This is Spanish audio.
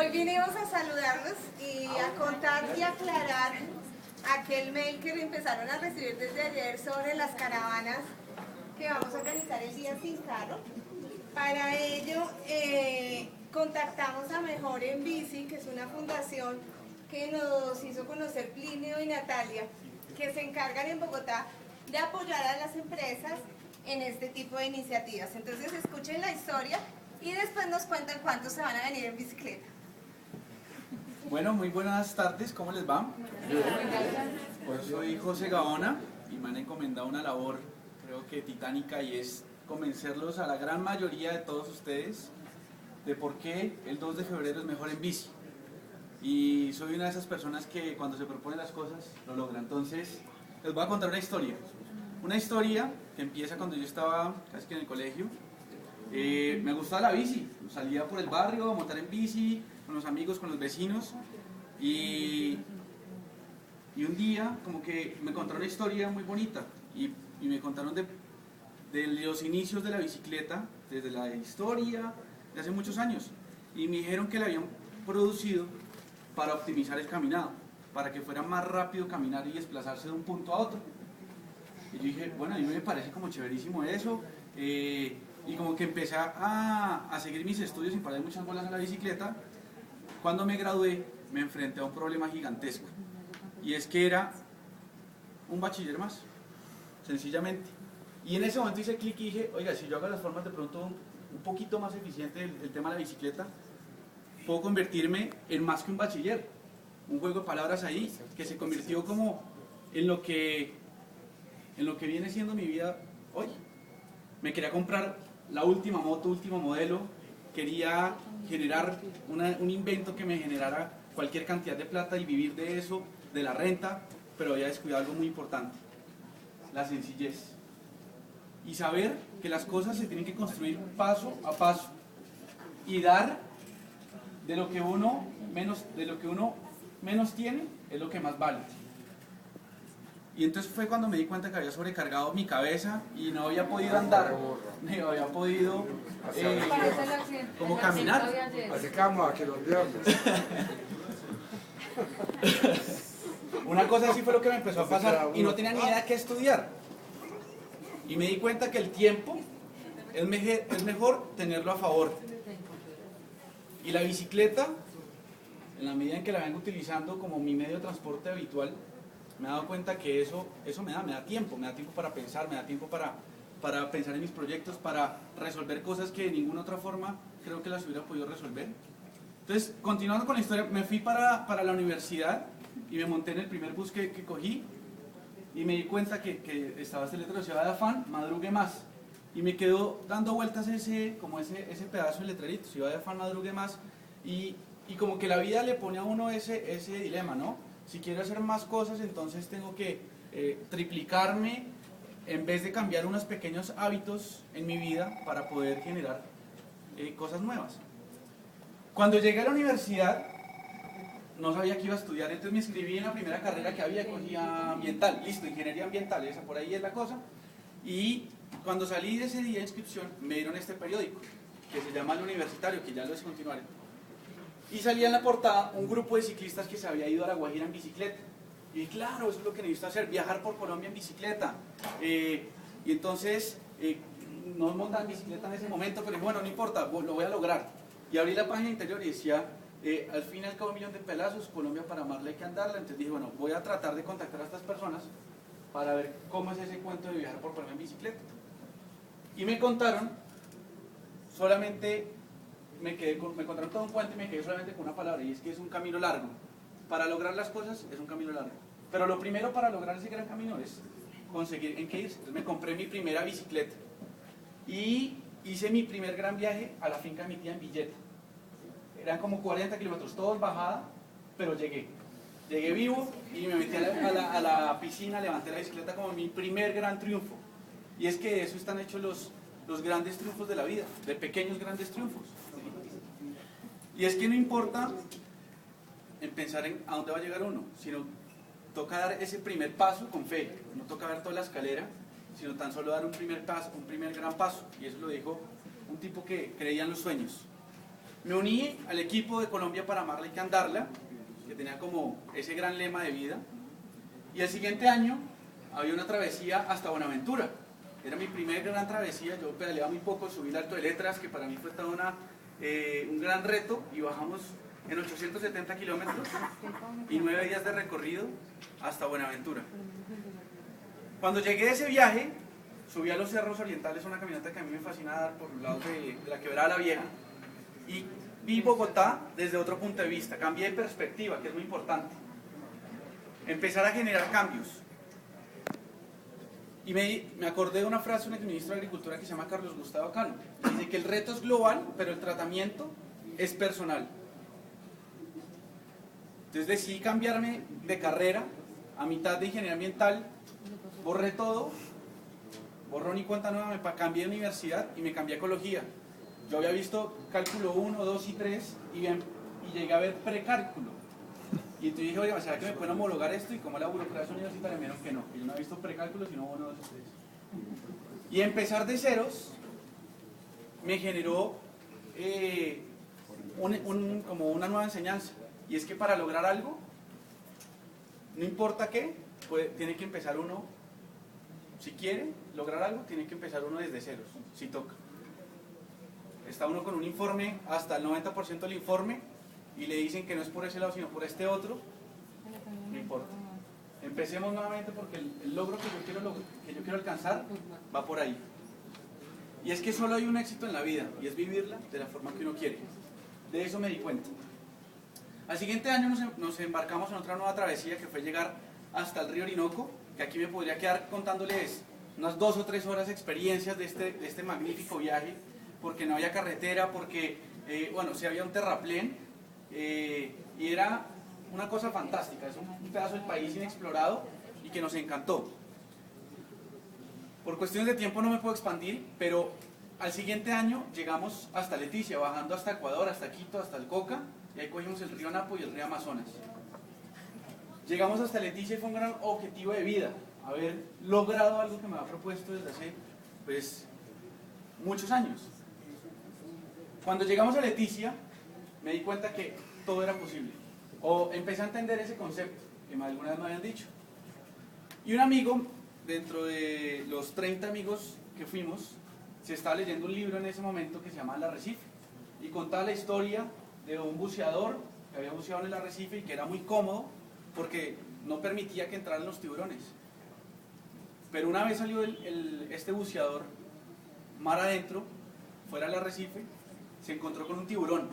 Hoy vinimos a saludarlos y a contar y aclarar aquel mail que empezaron a recibir desde ayer sobre las caravanas que vamos a organizar el día sin carro. Para ello contactamos a Mejor en Bici, que es una fundación que nos hizo conocer Plinio y Natalia, que se encargan en Bogotá de apoyar a las empresas en este tipo de iniciativas. Entonces escuchen la historia y después nos cuentan cuántos se van a venir en bicicleta. Bueno, muy buenas tardes, ¿cómo les va? Pues soy José Gaona y me han encomendado una labor, creo que titánica, y es convencerlos a la gran mayoría de todos ustedes de por qué el 2 de febrero es mejor en bici. Y soy una de esas personas que cuando se proponen las cosas lo logra. Entonces les voy a contar una historia que empieza cuando yo estaba casi que en el colegio. Me gustaba la bici, salía por el barrio a montar en bici con los amigos, con los vecinos, y un día como que me contaron una historia muy bonita y me contaron de los inicios de la bicicleta, desde la historia de hace muchos años, y me dijeron que la habían producido para optimizar el caminado, para que fuera más rápido caminar y desplazarse de un punto a otro. Y yo dije, bueno, a mí me parece como chéverísimo eso, y como que empecé a seguir mis estudios sin parar muchas bolas a la bicicleta. Cuando me gradué me enfrenté a un problema gigantesco, y es que era un bachiller más, sencillamente. Y en ese momento hice clic y dije, oiga, si yo hago las formas de pronto un poquito más eficiente el tema de la bicicleta, puedo convertirme en más que un bachiller. Un juego de palabras ahí que se convirtió como en lo que viene siendo mi vida hoy. Me quería comprar la última moto, último modelo, quería generar un invento que me generara cualquier cantidad de plata y vivir de eso, de la renta, pero había descuidado algo muy importante: la sencillez. Y saber que las cosas se tienen que construir paso a paso y dar de lo que uno menos tiene, es lo que más vale. Y entonces fue cuando me di cuenta que había sobrecargado mi cabeza y no había podido andar, ni había podido como caminar. Acercamos a que los diablos. Una cosa así fue lo que me empezó a pasar, y no tenía ni idea de qué estudiar. Y me di cuenta que el tiempo es mejor tenerlo a favor. Y la bicicleta, en la medida en que la vengo utilizando como mi medio de transporte habitual, me he dado cuenta que eso me da tiempo para pensar, me da tiempo para pensar en mis proyectos, para resolver cosas que de ninguna otra forma creo que las hubiera podido resolver. Entonces, continuando con la historia, me fui para la universidad y me monté en el primer bus que cogí, y me di cuenta que estaba este letrero: Ciudad de Afán, madrugue más. Y me quedó dando vueltas ese pedazo de letrerito: Ciudad de Afán, madrugue más. Y como que la vida le pone a uno ese dilema, ¿no? Si quiero hacer más cosas, entonces tengo que triplicarme en vez de cambiar unos pequeños hábitos en mi vida para poder generar cosas nuevas. Cuando llegué a la universidad, no sabía que iba a estudiar, entonces me inscribí en la primera carrera que había, cogí ambiental, listo, ingeniería ambiental, esa por ahí es la cosa. Y cuando salí de ese día de inscripción, me dieron este periódico, que se llama El Universitario, que ya lo descontinuaron. Y salía en la portada un grupo de ciclistas que se había ido a La Guajira en bicicleta. Y claro, eso es lo que necesito hacer, viajar por Colombia en bicicleta. Y entonces, no montaba en bicicleta en ese momento, pero dije, bueno, no importa, lo voy a lograr. Y abrí la página interior y decía, al fin y al cabo, 1 millón de pelazos, Colombia para amarla hay que andarla. Entonces dije, bueno, voy a tratar de contactar a estas personas para ver cómo es ese cuento de viajar por Colombia en bicicleta. Y me contaron, me contaron todo un cuento y me quedé solamente con una palabra, y es que es un camino largo. Para lograr las cosas es un camino largo. Pero lo primero para lograr ese gran camino es conseguir en qué irse. Entonces me compré mi primera bicicleta y hice mi primer gran viaje a la finca de mi tía en Villeta. Eran como 40 kilómetros, todos bajada, pero llegué vivo y me metí a la piscina, levanté la bicicleta como mi primer gran triunfo. Y es que de eso están hechos los grandes triunfos de la vida, de pequeños grandes triunfos. Y es que no importa en pensar en a dónde va a llegar uno, sino toca dar ese primer paso con fe. No toca ver toda la escalera, sino tan solo dar un primer paso, un primer gran paso. Y eso lo dijo un tipo que creía en los sueños. Me uní al equipo de Colombia para amarla y que andarla, que tenía como ese gran lema de vida. Y el siguiente año había una travesía hasta Buenaventura. Era mi primera gran travesía, yo pedaleaba muy poco, subí el Alto de Letras, que para mí fue todo un gran reto, y bajamos en 870 kilómetros y 9 días de recorrido hasta Buenaventura. Cuando llegué de ese viaje, subí a los Cerros Orientales, una caminata que a mí me fascina dar por los lados de la Quebrada la Vieja, y vi Bogotá desde otro punto de vista, cambié de perspectiva, que es muy importante. Empezar a generar cambios. Y me acordé de una frase de un exministro de Agricultura que se llama Carlos Gustavo Cano. Dice que el reto es global, pero el tratamiento es personal. Entonces decidí cambiarme de carrera a mitad de ingeniería ambiental, borré todo, borrón y cuenta nueva, me cambié de universidad y me cambié a ecología. Yo había visto cálculo 1, 2 y 3 y llegué a ver precálculo. Y entonces dije, oiga, ¿será que me pueden homologar esto? Y como la burocracia universitaria me dijeron que no, que yo no había visto precálculo, sino 1, 2 y 3. Y empezar de ceros me generó como una nueva enseñanza. Y es que para lograr algo, no importa qué, tiene que empezar uno, si quiere lograr algo, tiene que empezar uno desde ceros, si toca. Está uno con un informe, hasta el 90% del informe, y le dicen que no es por ese lado, sino por este otro, no importa. Empecemos nuevamente porque el logro que yo quiero alcanzar va por ahí. Y es que solo hay un éxito en la vida, y es vivirla de la forma que uno quiere. De eso me di cuenta. Al siguiente año nos embarcamos en otra nueva travesía, que fue llegar hasta el río Orinoco, que aquí me podría quedar contándoles unas 2 o 3 horas de experiencias de este magnífico viaje, porque no había carretera, porque, bueno, sí había un terraplén, y era una cosa fantástica, es un pedazo del país inexplorado y que nos encantó. Por cuestiones de tiempo no me puedo expandir, pero al siguiente año llegamos hasta Leticia, bajando hasta Ecuador, hasta Quito, hasta el Coca, y ahí cogimos el río Napo y el río Amazonas. Llegamos hasta Leticia y fue un gran objetivo de vida, haber logrado algo que me había propuesto desde hace, pues, muchos años. Cuando llegamos a Leticia, me di cuenta que todo era posible, o empecé a entender ese concepto que alguna vez me habían dicho. Y un amigo, dentro de los 30 amigos que fuimos, se estaba leyendo un libro en ese momento que se llama El Arrecife, y contaba la historia de un buceador que había buceado en el arrecife y que era muy cómodo porque no permitía que entraran los tiburones. Pero una vez salió este buceador mar adentro, fuera del arrecife, se encontró con un tiburón,